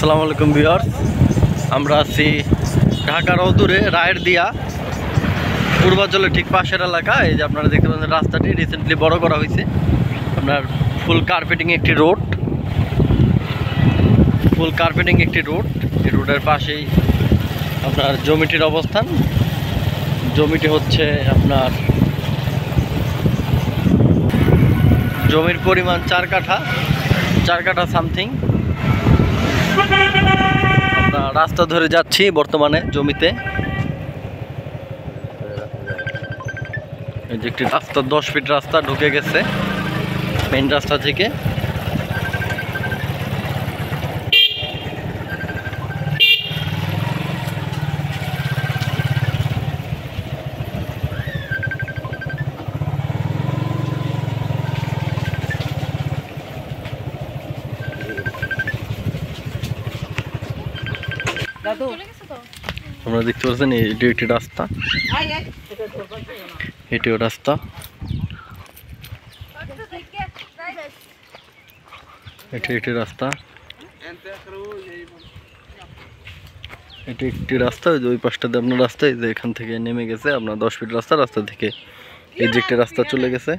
আসসালামু আলাইকুম ভিউয়ার্স, আমরা আছি ঢাকার অদূরে রায়ের দিয়া পূর্বাঞ্চলের ঠিক পাশের এলাকা। এই যে আপনারা দেখতে পাচ্ছেন রাস্তাটি রিসেন্টলি বড় করা হয়েছে। আপনার ফুল কার্পেটিং একটি রোড, এই রোডের পাশেই আপনার জমিটির অবস্থান। জমিটি হচ্ছে আপনার জমির পরিমাণ 4 কাঠা সামথিং। আমরা রাস্তা ধরে যাচ্ছি বর্তমানে জমিতে। এই যে একটি রাস্তা, 10 ফিট রাস্তা ঢুকে গেছে মেইন রাস্তা থেকে। আপনারা দেখতে পাচ্ছেন এটি একটি রাস্তা, এটিও রাস্তা। এটি একটি রাস্তা, এটি একটি রাস্তা। ওই পাশটাতে আপনার রাস্তা, এই যে এখান থেকে নেমে গেছে আপনার 10 ফিট রাস্তা। রাস্তা থেকে এই যে একটা রাস্তা চলে গেছে,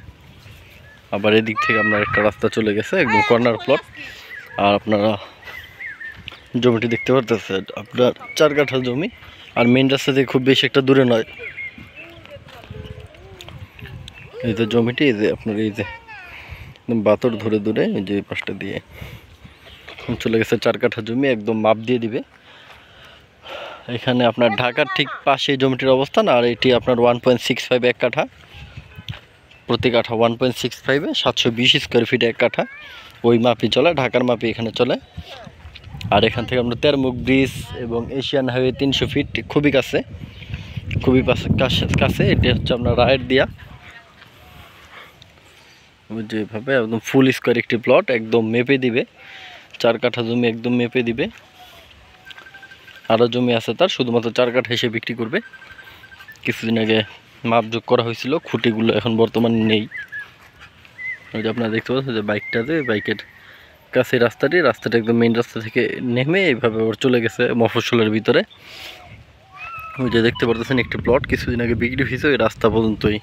আবার এদিক থেকে আপনার একটা রাস্তা চলে গেছে, একদম কর্নার প্লট। আর আপনারা জমিটি দেখতে পারতেছেন, আপনার 4 কাঠা জমি। আর মেইন রাস্তা থেকে খুব বেশি একটা দূরে নয়। এই যে জমিটি, এই যে আপনার এই যে বাতর ধরে ধরে এই যে পাশটা দিয়ে চলে গেছে 4 কাঠা জমি, একদম মাপ দিয়ে দিবে। এখানে আপনার ঢাকার ঠিক পাশে জমিটির অবস্থান। আর এটি আপনার 1.65 এক কাঠা, প্রতি কাঠা 1.65 720 স্কোয়ার ফিট এক কাঠা। ওই মাপই চলে, ঢাকার মাপই এখানে চলে। আর এখান থেকে আমরা তেরমুখ ব্রিজ এবং এশিয়ান হাইওয়ে 300 ফিট, খুবই কাছে, কাছে। এটি হচ্ছে আপনার রায়ের দিয়া। যেভাবে একদম ফুল স্কোয়ার একটি প্লট, একদম মেপে দিবে। 4 কাঠা জমি একদম মেপে দিবে। আরও জমি আছে তার, শুধুমাত্র 4 কাঠা হিসেবে বিক্রি করবে। কিছুদিন আগে মাপযোগ করা হয়েছিল, খুঁটিগুলো এখন বর্তমানে নেই। ওই যে আপনারা দেখতে পাচ্ছেন যে বাইকটাতে, বাইকের কাছে রাস্তাটা একদম মেইন রাস্তা থেকে নেমে এইভাবে ওর চলে গেছে মফস্বলের ভিতরে। ওই যে দেখতে পারতেছেন একটি প্লট কিছুদিন আগে বিক্রি হয়েছে, ওই রাস্তা পর্যন্তই,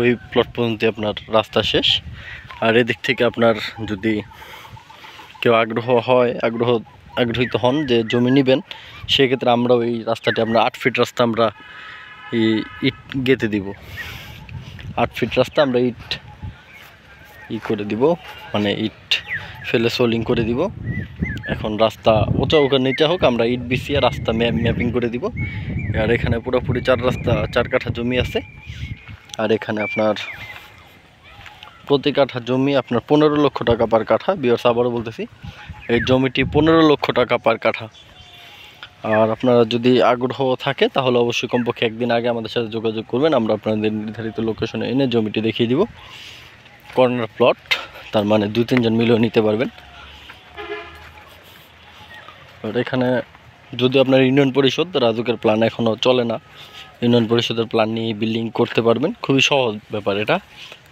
ওই প্লট পর্যন্ত আপনার রাস্তা শেষ। আর এদিক থেকে আপনার যদি কেউ আগ্রহিত হন যে জমি নেবেন, সেক্ষেত্রে আমরা ওই রাস্তাটি আমরা 8 ফিট রাস্তা আমরা ইট গেঁথে দিব। 8 ফিট রাস্তা আমরা ইট করে দিব, মানে ইট ফেলে সোলিং করে দিব। এখন রাস্তা উঁচা হোক আর নিচা হোক, আমরা ইট বিছিয়ে রাস্তা ম্যাপিং করে দিব। আর এখানে পুরোপুরি 4 কাঠা জমি আছে। আর এখানে আপনার প্রতি কাঠা জমি আপনার 15 লক্ষ টাকা পার কাঠা। ভিউয়ার্স, আবারও বলতেছি, এই জমিটি 15 লক্ষ টাকা পার কাঠা। আর আপনারা যদি আগ্রহ থাকে তাহলে অবশ্যই কমপক্ষে একদিন আগে আমাদের সাথে যোগাযোগ করবেন। আমরা আপনাদের নির্ধারিত লোকেশনে এনে জমিটি দেখিয়ে দিব। কর্নার প্লট, তার মানে 2-3 জন মিলেও নিতে পারবেন। আর এখানে যদি আপনার ইউনিয়ন পরিষদ রাজুকের প্ল্যান এখনও চলে না, ইউনিয়ন পরিষদের প্ল্যান নিয়ে বিল্ডিং করতে পারবেন, খুবই সহজ ব্যাপার এটা।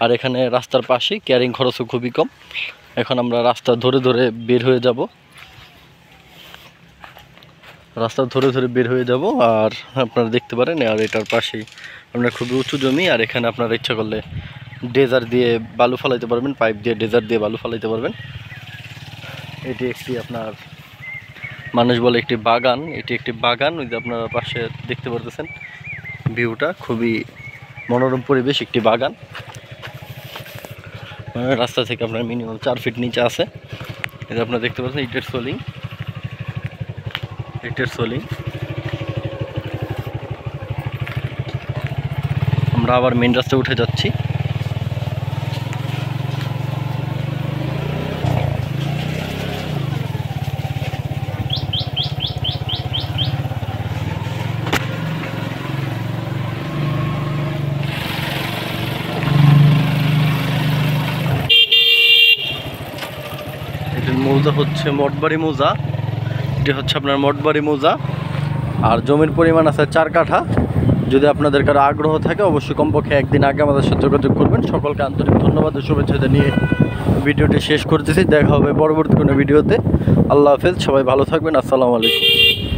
আর এখানে রাস্তার পাশে ক্যারিং খরচও খুবই কম। এখন আমরা রাস্তা ধরে ধরে বের হয়ে যাব, আর আপনারা দেখতে পারেন। আর এটার পাশেই আপনার খুবই উঁচু জমি। আর এখানে আপনারা ইচ্ছা করলে ডেজার দিয়ে বালু ফালাইতে পারবেন, পাইপ দিয়ে ডেজার দিয়ে বালু ফালাইতে পারবেন। এটি একটি আপনার মানুষ বলে একটি বাগান, ওই যে আপনারা পাশে দেখতে পারতেছেন ভিউটা, খুবই মনোরম পরিবেশ, একটি বাগান। রাস্তা থেকে আপনার মিনিমাম 4 ফিট নিচে আছে। এই যে আপনারা দেখতে পাচ্ছেন ইটের সোলিং। আমরা আবার মেইন রাস্তায় উঠে যাচ্ছি। মৌজা হচ্ছে মঠবাড়ি মৌজা, এটি হচ্ছে আপনার মঠবাড়ি মৌজা। আর জমির পরিমাণ আছে 4 কাঠা, যদি আপনাদের কারো আগ্রহ থাকে অবশ্যই কমপক্ষে একদিন আগে আমাদের সাথে যোগাযোগ করবেন। সকলকে আন্তরিক ধন্যবাদ ও শুভেচ্ছা জানিয়ে ভিডিওটি শেষ করতেছি। দেখা হবে পরবর্তী কোনো ভিডিওতে। আল্লাহ হাফেজ, সবাই ভালো থাকবেন। আসসালামু আলাইকুম।